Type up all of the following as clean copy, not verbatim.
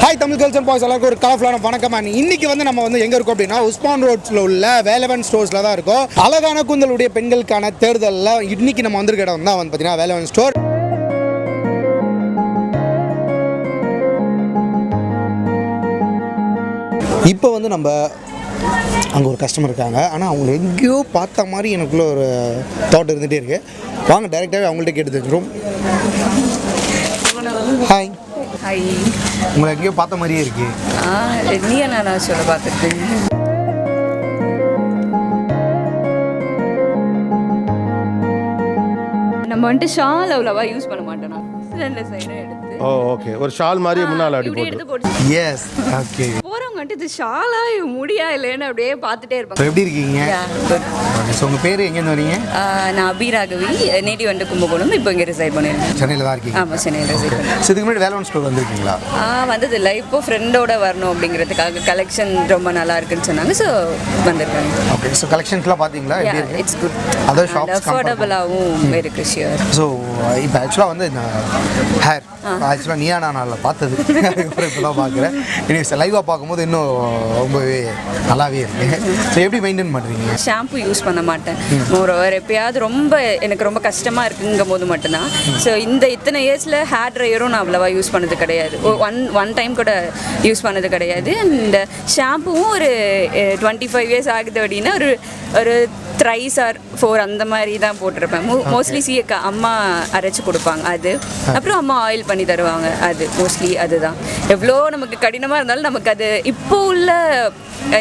Hi Tamil culture boys எல்லாருக்கும் ஒரு கலர்ஃபுல்லான வணக்கம். இன்னைக்கு நம்ம எங்கே இருக்கோம் அப்படின்னா உஸ்மான் ரோட்ஸில் உள்ள வேலவன் ஸ்டோர்ஸில் தான் இருக்கோம். அழகான கூந்தலுடைய பெண்களுக்கான தேர்தலில் இன்னைக்கு நம்ம வந்திருக்க இடம் தான் பார்த்தீங்கன்னா வேலவன் ஸ்டோர். இப்போ நம்ம அங்கே ஒரு கஸ்டமர் இருக்காங்க. ஆனால் அவங்க எங்கேயோ பார்த்த மாதிரி எனக்குள்ள ஒரு தாட் இருந்துகிட்டே இருக்குது. வாங்க டைரெக்டாகவே அவங்கள்ட்ட கேட்டு தெரிஞ்சிடும். ஹாய். ஹாய். உங்களை எங்கேயோ பார்த்த மாதிரியே இருக்கு. நீயா நானா சொல்ல பார்த்துட்டு நம்ம வந்துட்டு ஷால் அவ்வளோவா யூஸ் பண்ண மாட்டோம். ரெண்டு சைடும் எடுத்து ஓகே ஒரு ஷால் மாதிரி முன்னால அடி போட்டு எஸ் ஓகே போறவங்க வந்துட்டு இது ஷாலா முடியா இல்லைன்னு அப்படியே பார்த்துட்டே இருப்பாங்க. எப்படி இருக்கீங்க? உங்கள் பேர் எங்கேருந்து வரீங்க? நான் அபி ராகவி, நேட்டிவ் வந்துட்டு கும்பகோணம். இப்போ இங்கே ரிசைட் பண்ணிருக்கேன். சென்னையில் தான் இருக்கீங்க? ஆமாம், சென்னையில் ரிசைட் பண்ணேன். இதுக்கு முன்னாடி வேலவன் ஸ்டோர் வந்திருக்கீங்களா? வந்தது இல்லை. இப்போ ஃப்ரெண்டோட வரணும் அப்படிங்கிறதுக்காக கலெக்ஷன் ரொம்ப நல்லா இருக்குன்னு சொன்னாங்க. ஸோ வந்திருக்காங்க. ஓகே. ஸோ கலெக்ஷன்ஸ்லாம் பார்த்தீங்களா? It's good. அதர் ஷாப்ஸ் அஃபோர்டபுளாகவும் இருக்கு. ஷியோர். ஸோ இப்போ ஆக்சுவலாக இந்த ஹேர் ஆக்சுவலாக நீயா நானால பார்த்தது இப்போ தான் பார்க்குறேன். இனி லைவாக பார்க்கும்போது இன்னும் ரொம்பவே நல்லாவே இருக்குது. ஸோ எப்படி மெயின்டைன் பண்ணுறீங்க? ஷாம்பு யூஸ் பண்ண மாட்டேன். ஒரு எப்பயாவது எனக்கு ரொம்ப கஷ்டமாக இருக்குங்கும் போது மட்டும்தான். ஸோ இத்தனை இயர்ஸில் ஹேர் ட்ரையரும் நான் அவ்வளோவா யூஸ் பண்ணது கிடையாது. ஒன் டைம் கூட யூஸ் பண்ணது கிடையாது. இந்த ஷாம்புவும் ஒரு 25 இயர்ஸ் ஆகுது அப்படின்னா ஒரு 3 or 4 அந்த மாதிரி தான் போட்டிருப்பேன். மோஸ்ட்லி சீயக்கா அம்மா அரைச்சி கொடுப்பாங்க. அது அப்புறம் அம்மா ஆயில் பண்ணி தருவாங்க. அது மோஸ்ட்லி அதுதான். எவ்வளோ நமக்கு கடினமாக இருந்தாலும் நமக்கு அது இப்போ உள்ள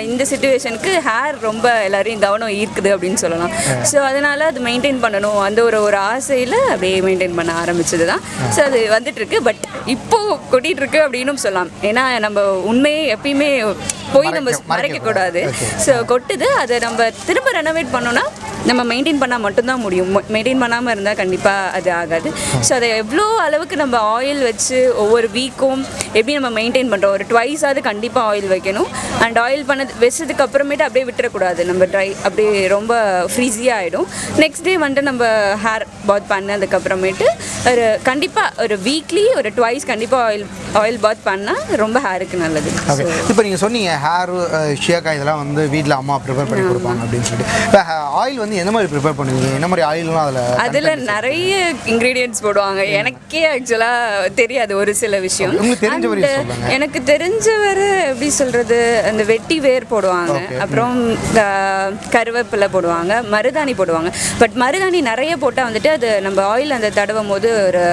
இந்த சிச்சுவேஷனுக்கு ஹேர் ரொம்ப எல்லாரையும் கவனம் ஈர்க்குது அப்படின்னு சொல்லலாம். ஸோ அதனால் அது மெயின்டைன் பண்ணணும் அந்த ஒரு ஆசையில் அப்படியே மெயின்டைன் பண்ண ஆரம்பிச்சது தான். ஸோ அது வந்துட்டுருக்கு. பட் இப்போது கொட்டிகிட்ருக்கு அப்படின்னு சொல்லலாம். ஏன்னா நம்ம உண்மையை எப்பயுமே போய் நம்ம மறைக்கக்கூடாது. ஸோ கொட்டுது. அதை நம்ம திரும்ப ரெனோவேட் பண்ணோன்னா நம்ம மெயின்டைன் பண்ணால் மட்டும்தான் முடியும். மெயின்டைன் பண்ணாமல் இருந்தால் கண்டிப்பாக அது ஆகாது. ஸோ அதை எவ்வளோ அளவுக்கு நம்ம ஆயில் வச்சு ஒவ்வொரு வீக்கும் எப்படி நம்ம மெயின்டைன் பண்ணுறோம். ஒரு 2 ஆவது கண்டிப்பாக ஆயில் வைக்கணும். அண்ட் ஆயில் வச்சதுக்கு அப்புறமேட்டு அப்படியே விட்டுறக்கூடாது. நம்ம ட்ரை அப்படியே ரொம்ப ஃப்ரீஸியாக ஆகிடும். நெக்ஸ்ட் டே வந்துட்டு நம்ம ஹேர் பாத் பண்ணதுக்கப்புறமேட்டு கண்டிப்பாக ஒரு வீக்லி ஒரு 2 கண்டிப்பாக ஆயில் பாத் பண்ணால் ரொம்ப ஹேருக்கு நல்லது. இப்போ நீங்கள் சொன்னீங்க ஹேர் ஷியாக்கா இதெல்லாம் வீட்டில் அம்மா ப்ரிப்பேர் பண்ணி கொடுப்பாங்க அப்படின்னு சொல்லிட்டு. இப்போ ஆயில் எந்த மாதிரி ப்ரிப்பேர் பண்ணுவீங்க? என்ன மாதிரி ஆயில்லாம் அதில் நிறைய இன்க்ரீடியன்ட்ஸ் போடுவாங்க. எனக்கே ஆக்சுவலாக தெரியாது ஒரு சில விஷயம். எனக்கு தெரிஞ்சவரை எப்படி சொல்கிறது, அந்த வெட்டி வேர் போடுவாங்க, அப்புறம் கருவேப்பிலை போடுவாங்க, மருதாணி போடுவாங்க. பட் மருதாணி நிறைய போட்டால் வந்துட்டு அது நம்ம ஆயில் அந்த தடவும் போது ஒரு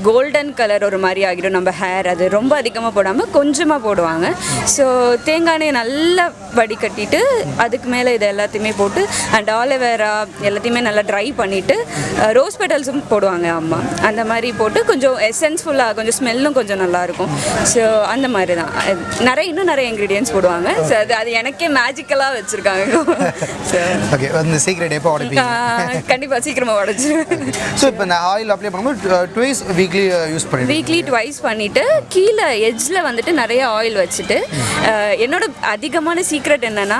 கோல்டன் கலர் ஒரு மாதிரி ஆகிடும் நம்ம ஹேர். அது ரொம்ப அதிகமாக போடாமல் கொஞ்சமாக போடுவாங்க. ஸோ தேங்காய் எண்ணெயை நல்லா வடிகட்டிட்டு அதுக்கு மேலே இது எல்லாத்தையுமே போட்டு அண்ட் ஆலோவேரா எல்லாத்தையுமே நல்லா ட்ரை பண்ணிவிட்டு ரோஸ் பெட்டல்ஸும் போடுவாங்க அம்மா. அந்த மாதிரி போட்டு கொஞ்சம் எசென்ஸ்ஃபுல்லாக கொஞ்சம் ஸ்மெல்லும் கொஞ்சம் நல்லாயிருக்கும். ஸோ அந்த மாதிரி தான் இன்னும் நிறைய இன்க்ரீடியன்ஸ் போடுவாங்க. ஸோ அது எனக்கே மேஜிக்கலாக வச்சுருக்காங்க. ஸோ கண்டிப்பாக சீக்கிரமாக உடச்சிருவேன். ஸோ இப்போ இந்த ஆயில் அப்ளை பண்ணும்போது ட்வைஸ் வீக்லி யூஸ் பண்ணி வீக்லி 2 பண்ணிவிட்டு கீழே எட்ஜில் வந்துட்டு நிறைய ஆயில் வச்சுட்டு என்னோட அதிகமான சீக்ரெட் என்னென்னா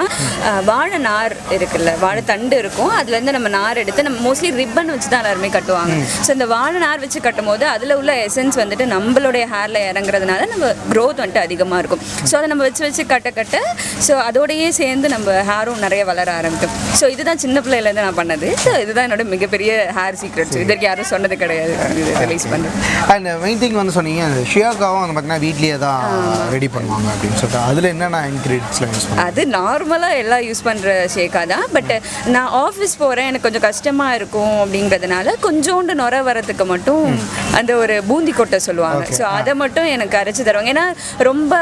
வாழை நார் இருக்குல்ல, வாழை தண்டு இருக்கும், அதுலேருந்து நம்ம நார் எடுத்து நம்ம மோஸ்ட்லி ரிப்பன் வச்சு தான் எல்லாருமே கட்டுவாங்க. ஸோ இந்த வாழை நார் வச்சு கட்டும் போது அதில் உள்ள எசன்ஸ் வந்துட்டு நம்மளுடைய ஹேரில் இறங்குறதுனால நம்ம க்ரோத் வந்துட்டு அதிகமாக இருக்கும். ஸோ அதை நம்ம வச்சு கட்ட ஸோ அதோடையே சேர்ந்து நம்ம ஹேரும் நிறைய வளர ஆரம்பிக்கும். ஸோ இதுதான் சின்ன பிள்ளையிலேருந்து நான் பண்ணது. ஸோ இதுதான் என்னோட மிகப்பெரிய ஹேர் சீக்ரெட்ஸ். இதற்கு யாரும் சொன்னது கிடையாது. இது ரிலீஸ் பண்ணுறேன். அண்ட் மெயின் திங் சொன்னீங்க ஷியாக்காவும் பார்த்தீங்கன்னா வீட்லேயே தான் ரெடி பண்ணுவாங்க அப்படின்னு சொல்லிட்டு அதில் என்னென்ன இன்க்ரீடியன்ஸ்லாம் யூஸ் பண்ணுவாங்க? அது நார்மலாக எல்லாம் யூஸ் பண்ணுற ஷேக்காக தான். பட் நான் ஆஃபீஸ் போகிறேன், எனக்கு கொஞ்சம் கஷ்டமாக இருக்கும் அப்படிங்கிறதுனால கொஞ்சோண்டு நுர வரத்துக்கு மட்டும் அந்த ஒரு பூந்தி கொட்டை சொல்லுவாங்க. ஸோ அதை மட்டும் எனக்கு அரைச்சி தருவாங்க. ஏன்னா ரொம்ப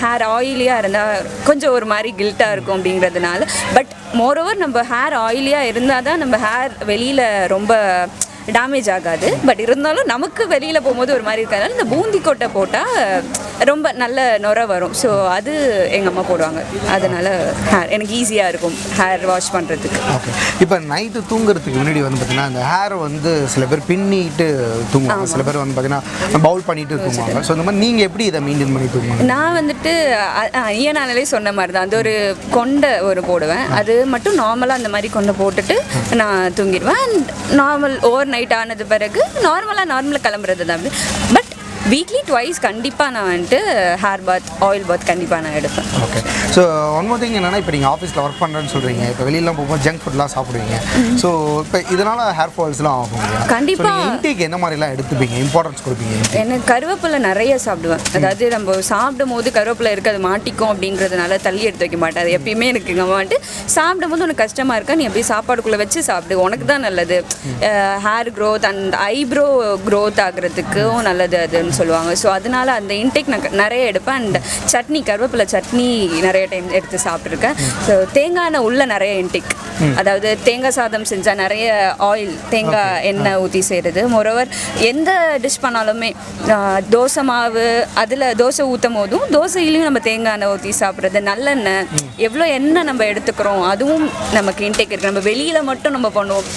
ஹேர் ஆயிலியாக இருந்தால் கொஞ்சம் ஒரு மாதிரி கில்ட்டாக இருக்கும் அப்படிங்கிறதுனால. பட் மோரோவர் நம்ம ஹேர் ஆயிலியாக இருந்தால் தான் நம்ம ஹேர் வெளியில் ரொம்ப டேமேஜ் ஆகாது. பட் இருந்தாலும் நமக்கு வெளியில் போகும்போது ஒரு மாதிரி இருக்கிறதுனால இந்த பூந்தி கொட்டை போட்டால் ரொம்ப நல்ல நுர வரும். ஸோ அது எங்கள் அம்மா போடுவாங்க. அதனால் எனக்கு ஈஸியாக இருக்கும் ஹேர் வாஷ் பண்ணுறதுக்கு. ஓகே. இப்போ நைட்டு தூங்குறதுக்கு முன்னாடி பார்த்தீங்கன்னா அந்த ஹேரை சில பேர் பின்னிட்டு தூங்குவாங்க, சில பேர் பார்த்தீங்கன்னா பவுல் பண்ணிட்டு தூங்குவாங்க. ஸோ இந்த மாதிரி நீங்கள் எப்படி இதை மெயின்டைன் பண்ணி தூங்குவாங்க? நான் வந்துட்டு நானாலே சொன்ன மாதிரி தான் அந்த ஒரு கொண்டை போடுவேன். அது மட்டும் நார்மலாக அந்த மாதிரி கொண்டை போட்டுட்டு நான் தூங்கிடுவேன். நார்மல் ஓவர் நைட் ஆனது பிறகு நார்மலாக கிளம்புறது தான். பட் வீக்லி ட்வைஸ் கண்டிப்பாக நான் வந்துட்டு ஹேர் பாத் ஆயில் பாத் கண்டிப்பாக நான் எடுப்பேன். Okay. So one more thing என்னன்னா, இப்போ நீங்கள் ஆஃபீஸில் ஒர்க் பண்ணுறேன்னு சொல்கிறீங்க, இப்போ வெளியிலாம் போகும்போது ஜங்க் ஃபுட்லாம் சாப்பிடுவீங்க. ஸோ இப்போ இதனால் ஹேர் ஃபால்ஸ்லாம் ஆகும். கண்டிப்பாக இன்டேக் என்ன மாதிரிலாம் எடுத்துப்பீங்க, இம்பார்ட்டன்ஸ் கொடுப்பீங்க? எனக்கு கருவேப்பிலை நிறைய சாப்பிடுவேன். அதாவது நம்ம சாப்பிடும் போது கருவேப்பிலை இருக்குது, அது மாட்டிக்கும் அப்படிங்கிறதுனால தள்ளி எடுத்து வைக்க மாட்டேன். அது எப்பயுமே எனக்கு எங்கள் அம்மா வந்துட்டு சாப்பிடும் போது உனக்கு கஷ்டமாக இருக்கா, நீ எப்படி சாப்பாடுக்குள்ளே வச்சு சாப்பிடு, உனக்கு தான் நல்லது. Hair growth and eyebrow growth ஆகிறதுக்கும் நல்லது அதுன்னு சொல்லுவாங்க. ஸோ அதனால அந்த இன்டேக் நான் நிறைய எடுப்பேன். அண்ட் சட்னி, கருவேப்பிலை சட்னி நிறைய டைம் எடுத்து சாப்பிட்ருக்கேன். ஸோ தேங்காய் எண்ணெய் உள்ள நிறைய இன்டேக், அதாவது தேங்காய் சாதம் செஞ்சால் நிறைய ஆயில் தேங்காய் எண்ணெய் ஊற்றி செய்கிறது. மோரோவர் எந்த டிஷ் பண்ணாலுமே தோசை மாவு அதில் தோசை ஊற்றும் போதும் தோசையிலையும் நம்ம தேங்காய் எண்ணெய் ஊற்றி சாப்பிட்றது, நல்லெண்ணெய், எவ்வளோ எண்ணெய் நம்ம எடுத்துக்கிறோம் அதுவும் நமக்கு இன்டேக் இருக்குது. நம்ம வெளியில் மட்டும் நம்ம பண்ணுவோம்,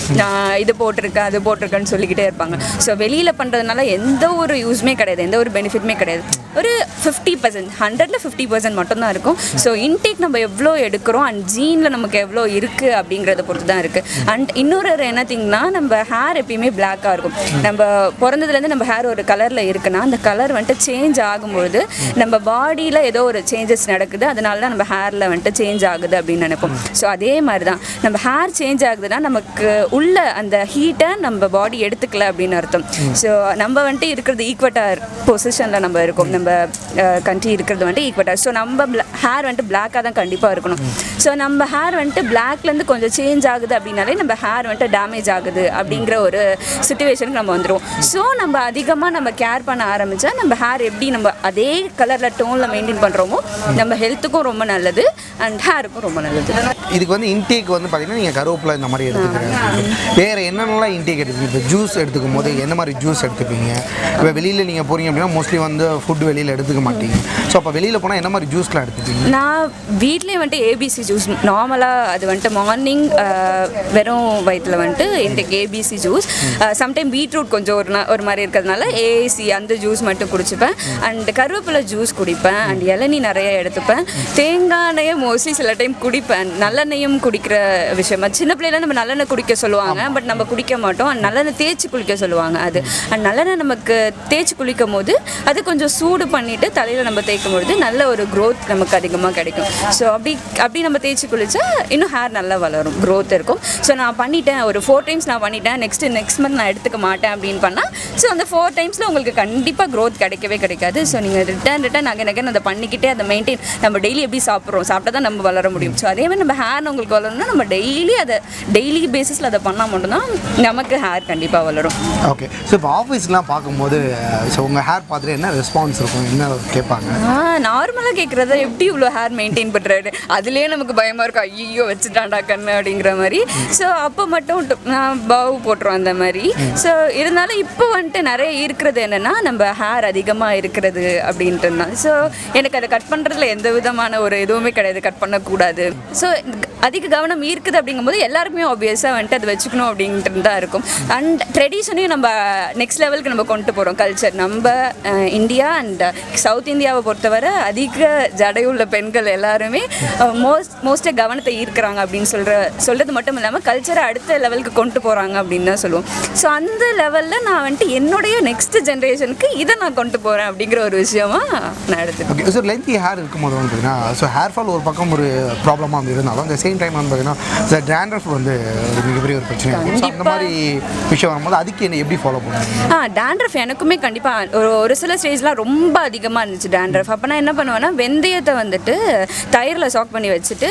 இது போட்டிருக்கேன் அது போட்டிருக்கேன்னு சொல்லிக்கிட்டே இருப்பாங்க. ஸோ வெளியில் பண்ணுறதுனால எந்த ஒரு யூஸுமே கிடையாது, எந்த ஒரு பெனிஃபிட்டுமே கிடையாது. ஒரு 50%, 100ல் 50% மட்டும்தான் இருக்கும். ஸோ இன்டேக் நம்ம எவ்வளோ எடுக்கிறோம் அண்ட் ஜீனில் நமக்கு எவ்வளோ இருக்குது அப்படிங்கிறத பொறுத்து தான் இருக்குது. அண்ட் இன்னொரு என்ன திங்னா, நம்ம ஹேர் எப்பயுமே பிளாக்காக இருக்கும். நம்ம பிறந்ததுலேருந்து நம்ம ஹேர் ஒரு கலரில் இருக்குன்னா அந்த கலர் வந்துட்டு சேஞ்ச் ஆகும்பொழுது நம்ம பாடியில் ஏதோ ஒரு சேஞ்சஸ் நடக்குது, அதனால தான் நம்ம ஹேரில் வந்துட்டு சேஞ்ச் ஆகுது அப்படின்னு நினைப்போம். ஸோ அதே மாதிரி தான் நம்ம ஹேர் சேஞ்ச் ஆகுதுன்னா நமக்கு உள்ள அந்த ஹீட்டை நம்ம பாடி எடுத்துக்கல அப்படின்னு அர்த்தம். ஸோ நம்ம வந்துட்டு இருக்கிறது ஈக்வட்டார் பொசிஷனில் நம்ம இருக்கோம், நம்ம கண்ட்ரி இருக்கிறது வந்துட்டு ஈக்வட்டார். ஸோ நம்ம ஹேர் வந்துட்டு பிளாக்காக தான் கண்டிப்பாக இருக்கணும். ஸோ நம்ம ஹேர் வந்துட்டு பிளாக்லேருந்து கொஞ்சம் சேஞ்ச் ஆகுது அப்படின்னாலே நம்ம ஹேர் வந்துட்டு டேமேஜ் ஆகுது அப்படிங்கிற ஒரு சுச்சுவேஷனுக்கு நம்ம வந்துடுவோம். ஸோ நம்ம அதிகமாக நம்ம கேர் பண்ண ஆரம்பித்தா நம்ம ஹேர் எப்படி நம்ம அதே கலரில் டோனில் மெயின்டைன் பண்ணுறோமோ நம்ம ஹெல்த்துக்கும் ரொம்ப நல்லது அண்ட் ஹேருக்கும் ரொம்ப நல்லது. இதுக்கு வந்து இன்டேக் வந்து பார்த்தீங்கன்னா நீங்கள் கருவேப்பிலை இந்த மாதிரி எடுத்துக்கிறீங்க. வேறு என்னென்னலாம் இன்டேக் எடுத்துப்பீங்க? இப்போ ஜூஸ் எடுத்துக்கும் போது என்ன மாதிரி ஜூஸ் எடுத்துப்பீங்க? இப்போ வெளியில் நீங்கள் போகிறீங்க அப்படின்னா மோஸ்ட்லி வந்து ஃபுட் வெளியில் எடுத்துக்க மாட்டீங்க. ஸோ அப்போ வெளியில் போனால் என்ன மாதிரி ஜூஸ்லாம் எடுத்துப்பீங்க? நான் வீட்லேயே வந்துட்டு ஏபிசி ஜூஸ் நார்மலாக அது வந்துட்டு மார்னிங் வெறும் வயிற்றில் வந்துட்டு intake ABC juice. Sometime beetroot கொஞ்சம் ஒரு மாதிரி இருக்கிறதுனால ஏசி அந்த ஜூஸ் மட்டும் குடிச்சுப்பேன். அண்ட் கருவேப்பிலை ஜூஸ் குடிப்பேன். அண்ட் இளநீ நிறைய எடுத்துப்பேன். தேங்காய் எண்ணெயை மோஸ்ட்லி சில டைம் குடிப்பேன். நல்லெண்ணையும் குடிக்கிற விஷயமா, சின்ன பிள்ளைல நம்ம நல்லெண்ணெய் குடிக்க சொல்லுவாங்க, பட் நம்ம குடிக்க மாட்டோம். அண்ட் நல்லெண்ணெய் தேய்ச்சி குளிக்க சொல்லுவாங்க. அது அண்ட் நல்லெண்ணெய் நமக்கு தேய்ச்சி குளிக்கும் போது அது கொஞ்சம் சூடு பண்ணிவிட்டு தலையில் நம்ம தேய்க்கும் பொழுது நல்ல ஒரு க்ரோத் நமக்கு அதிகமாக கிடைக்கும். ஸோ அப்படி நம்ம தேய்ச்சி குளித்தா இன்னும் ஹேர் நல்லா வளரும், க்ரோத் இருக்கும். ஸோ நான் பண்ணிட்டேன், ஒரு 4 டைம்ஸ் நான் பண்ணிட்டேன், நெக்ஸ்ட் மந்த் நான் எடுத்துக்க மாட்டேன் அப்படின்னு பண்ணால் ஸோ அந்த 4 டைம்ஸில் உங்களுக்கு கண்டிப்பாக க்ரோத் கிடைக்கவே கிடைக்காது. ஸோ நீங்கள் ரிட்டர்ன் அகன் அதை பண்ணிக்கிட்டே அதை மெயின்டைன், நம்ம டெய்லி எப்படி சாப்பிட்றோம், சாப்பிட்டா தான் நம்ம வளர முடியும். ஸோ அதே மாதிரி நம்ம ஹேர் உங்களுக்கு வளரணும்னா நம்ம டெய்லி பேசிஸில் அதை பண்ணால் மட்டும்தான் நமக்கு ஹேர் கண்டிப்பாக வளரும். ஓகே. ஸோ இப்போ ஆஃபீஸ்லாம் பார்க்கும்போது ஸோ உங்கள் ஹேர் பார்த்துட்டு என்ன ரெஸ்பான்ஸ் இருக்கும், என்ன கேட்பாங்க? நார்மலாக கேட்குறத எப்படி இவ்வளோ ஹேர் மெயின்டைன் பண்ணுறாரு, அதுலேயே நமக்கு பயமாக இருக்கும், ஐயோ வச்சுட்டாண்டா கண்ணு அப்படிங்கிற மாதிரி. ஸோ அப்போ மட்டும் நான் பாவு போட்டுருவோம் அந்த மாதிரி. ஸோ இருந்தாலும் இப்போ வந்துட்டு நிறைய இருக்கிறது என்னென்னா நம்ம ஹேர் அதிகமாக இருக்கிறது அப்படின்ட்டு தான். ஸோ எனக்கு அதை கட் பண்ணுறதுல எந்த விதமான ஒரு எதுவுமே கிடையாது, கட் பண்ணக்கூடாது. ஸோ அதிக கவனம் இருக்குது அப்படிங்கும்போது எல்லாருக்குமே ஆப்வியஸாக வந்துட்டு அதை வச்சுக்கணும் அப்படின்ட்டு தான் இருக்கும். அண்ட் ட்ரெடிஷனையும் நம்ம நெக்ஸ்ட் லெவலுக்கு நம்ம கொண்டு போகிறோம். கல்ச்சர் நம்ம இந்தியா அண்ட் சவுத் இந்தியாவை பொறுத்தவரை அதிக ஜடையுள்ள பெண்கள் எல்லாருமே மோஸ்ட்டாக கவனத்தை ஈர்க்கிறாங்க அப்படின்னு சொல்கிறது மட்டும் இல்லாமல் கல்ச்சரை அடுத்த லெவலுக்கு கொண்டு போகிறாங்க அப்படின்னு தான் சொல்லுவோம். ஸோ அந்த லெவலில் நான் வந்துட்டு என்னுடைய நெக்ஸ்ட் ஜென்ரேஷனுக்கு இதை நான் கொண்டு போகிறேன் அப்படிங்கிற ஒரு விஷயமா நான் எடுத்துக்கேன். ஓகே. ஸோ லென்த்தி ஹேர் இருக்கும்போது வந்து பார்த்தீங்கன்னா ஸோ ஹேர் ஃபால் ஒரு பக்கம் ஒரு ப்ராப்ளமாக வந்து இருந்தாலும் அந்த சேம் டைம் வந்து பார்த்தீங்கன்னா டேண்ட்ரஃப் வந்து ஒரு மிகப்பெரிய ஒரு பிரச்சனை. அந்த மாதிரி விஷயம் வரும்போது அதுக்கு என்ன எப்படி ஃபாலோ பண்ணுவாங்க? டேண்ட்ரஃப் எனக்குமே கண்டிப்பாக ஒரு சில ஸ்டேஜ்லாம் ரொம்ப அதிகமாக இருந்துச்சு டேண்ட்ரஃப். அப்போ நான் என்ன பண்ணுவேன்னா வெந்தயத்தை வந்துட்டு தயிரில் சாக் பண்ணி வச்சுட்டு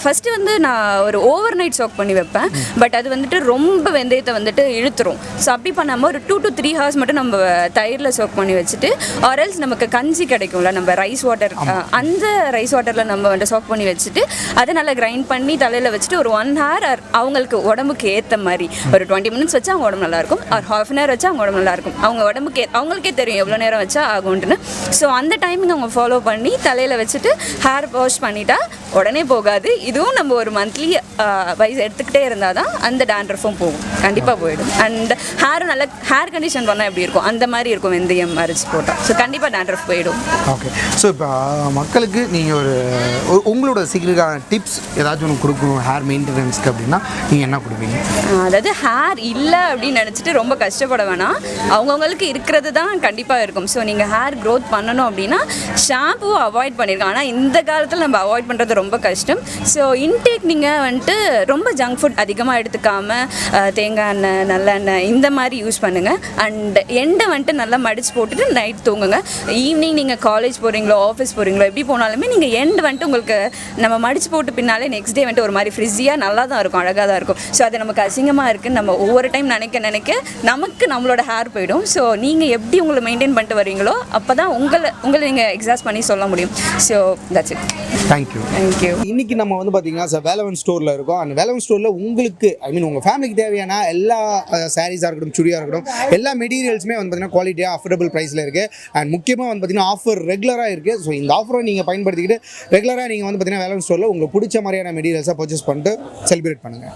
ஃபஸ்ட்டு வந்து நான் ஒரு ஓவர் நைட் சாக் பண்ணி வைப்பேன். பட் அது வந்துட்டு ரொம்ப வெந்தயத்தை வந்துட்டு இழுத்துரும். ஸோ அப்படி பண்ணாமல் ஒரு 2 to 3 hours மட்டும் நம்ம தயிரில் சாக் பண்ணி வச்சுட்டு ஆர்எல்ஸ் நமக்கு கஞ்சி கிடைக்கும்ல, நம்ம ரைஸ் வாட்டர், அந்த ரைஸ் வாட்டரில் நம்ம வந்துட்டு சாக் பண்ணி வச்சுட்டு அதை நல்லா கிரைண்ட் பண்ணி தலையில் வச்சுட்டு ஒரு 1 hour அவங்களுக்கு உடம்புக்கு ஏற்ற மாதிரி ஒரு 20 minutes வச்சா அவங்க உடம்பு நல்லாயிருக்கும், ஒரு 1/2 hour வச்சா அவங்க உடம்பு நல்லாயிருக்கும். அவங்க உடம்புக்கு அவங்களுக்கே தெரியும் எவ்வளோ நேரம் வச்சா ஆகும்ட்டுன்னு. ஸோ அந்த டைமிங் அவங்க ஃபாலோ பண்ணி தலையில் வச்சுட்டு ஹேர் வாஷ் பண்ணிட்டா உடனே போகாது. இதுவும் நம்ம ஒரு மந்த்லி வைஸ் எடுத்துக்கிட்டே இருந்தால் தான் அந்த டேண்ட்ரஃபும் போகும், கண்டிப்பாக போயிடும். அண்ட் நல்ல ஹேர் கண்டிஷன் பண்ணால் எப்படி இருக்கும் அந்த மாதிரி இருக்கும் வெந்தயம் அரைச்சி போட்டால். ஸோ கண்டிப்பாக டேண்ட்ரஃப் போயிடும். ஓகே. ஸோ இப்போ மக்களுக்கு நீங்கள் உங்களோட சீக்கிரக்கான டிப்ஸ் ஏதாச்சும் ஒன்று கொடுக்கணும் ஹேர் மெயின்டெனன்ஸ்க்கு அப்படின்னா நீங்கள் என்ன கொடுப்பீங்க? அதாவது ஹேர் இல்லை அப்படின்னு நினச்சிட்டு ரொம்ப கஷ்டப்பட வேணாம். அவங்கவுங்களுக்கு இருக்கிறது தான் கண்டிப்பாக இருக்கும். ஸோ நீங்கள் ஹேர் க்ரோத் பண்ணணும் அப்படின்னா ஷாம்புவை அவாய்ட் பண்ணியிருக்கோம். ஆனால் இந்த காலத்தில் நம்ம அவாய்ட் பண்ணுறது ரொம்ப கஷ்டம். ஸோ இன்டேக் நீங்கள் வந்துட்டு ரொம்ப ஜங்க் ஃபுட் அதிகமாக எடுத்துக்காமல் தேங்காய் எண்ணெய் நல்லெண்ணெய் இந்த மாதிரி யூஸ் பண்ணுங்கள். அண்ட் எண்ணெய் வந்துட்டு நல்லா மடித்து போட்டுட்டு நைட் தூங்குங்க. ஈவினிங் நீங்கள் காலேஜ் போகிறீங்களோ ஆஃபீஸ் போகிறீங்களோ எப்படி போனாலுமே நீங்கள் எண்ட் வந்துட்டு உங்களுக்கு நம்ம மடித்து போட்டு பின்னாலே நெக்ஸ்ட் டே வந்துட்டு ஒரு மாதிரி ஃப்ரிஸியாக நல்லா தான் இருக்கும், அழகாக தான் இருக்கும். ஸோ அது நமக்கு அசிங்கமாக இருக்குன்னு நம்ம ஒவ்வொரு டைம் நினைக்க நமக்கு நம்மளோட ஹேர் போயிடும். ஸோ நீங்கள் எப்படி உங்களை மெயின்டைன் பண்ணிட்டு வரீங்களோ அப்போ தான் உங்களை நீங்கள் எக்ஸாஸ்ட் பண்ணி சொல்ல முடியும். So that's it. தேங்க்யூ. இன்னைக்கு நம்ம வந்து பார்த்தீங்கன்னா வேலவன் ஸ்டோரில் இருக்கோம். அந்த வேலவன் ஸ்டோரில் உங்களுக்கு உங்கள் ஃபேமிலிக்கு தேவையான எல்லா சாரீஸாக இருக்கட்டும், சுடியாக இருக்கட்டும், எல்லா மெட்டீரியல்ஸுமே வந்து பார்த்தீங்கன்னா குவாலிட்டியாக அஃபோர்டபுள் ப்ரைஸில் இருக்குது. அண்ட் முக்கியமாக வந்து பார்த்தீங்கன்னா ஆஃபர் ரெகுலராக இருக்குது. ஸோ இந்த ஆஃபரை நீங்கள் பயன்படுத்திக்கிட்டு ரெகுலராக நீங்கள் வந்து பார்த்தீங்கன்னா வேலவன் ஸ்டோரில் உங்களுக்கு பிடிச்ச மாதிரியான மெட்டீரியல்ஸாக பர்ச்சேஸ் பண்ணிட்டு செலிப்ரேட் பண்ணுங்கள்.